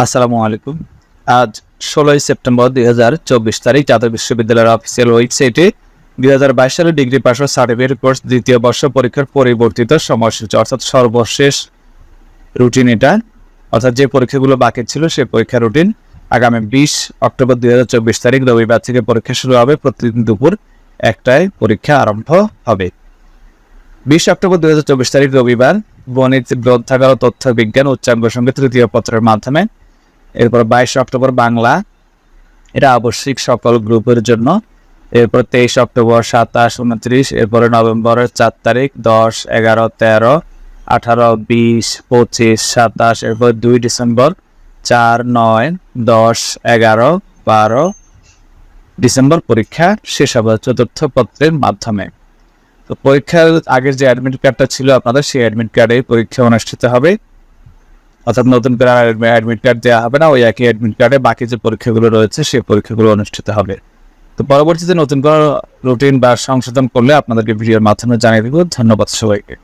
আসসালামু আলাইকুম। আজ 16ই সেপ্টেম্বর 2024 তারিখ জাতীয় বিশ্ববিদ্যালয়ের অফিসিয়াল ওয়েবসাইটে 2022 সালে ডিগ্রি পাশের সার্টিফিকেট কোর্স দ্বিতীয় বর্ষ পরীক্ষার পরিবর্তিত সময়সূচি অর্থাৎ সর্বশেষ রুটিন এটা, অর্থাৎ যে পরীক্ষাগুলো বাকি ছিল সেই পরীক্ষা রুটিন আগামী 20 অক্টোবর 2024 তারিখ রবিবার থেকে পরীক্ষা শুরু হবে। প্রতিদিন দুপুর 1টায় পরীক্ষা আরম্ভ হবে। 20 অক্টোবর 2024 তারিখ রবিবার গণিত, গ্রন্থাগার ও তথ্য বিজ্ঞান উচ্চাঙ্গ সঙ্গে তৃতীয় পত্রের মাধ্যমে। এরপর 22 অক্টোবর বাংলা, এটা আবশ্যিক সকল গ্রুপের জন্য। এরপর 23 অক্টোবর 27, 29, এরপরে নভেম্বরের 4 তারিখ 10, 11, 13, 18, 20, 25, 27, এরপর 2 ডিসেম্বর 4, 9, 10, 11, 12 ডিসেম্বর পরীক্ষা শেষ হবে চতুর্থ পত্রের মাধ্যমে। তো পরীক্ষার আগের যে অ্যাডমিট কার্ডটা ছিল আপনাদের, সেই অ্যাডমিট কার্ডে পরীক্ষা অনুষ্ঠিত হবে, অর্থাৎ নতুন করে অ্যাডমিট কার্ড দেওয়া হবে না। ওই একই অ্যাডমিট কার্ডে বাকি যে পরীক্ষাগুলো রয়েছে সেই পরীক্ষাগুলো অনুষ্ঠিত হবে। তো পরবর্তীতে নতুন করে রুটিন বা সংশোধন করলে আপনাদেরকে ভিডিওর মাধ্যমে জানিয়ে দেব। ধন্যবাদ সবাইকে।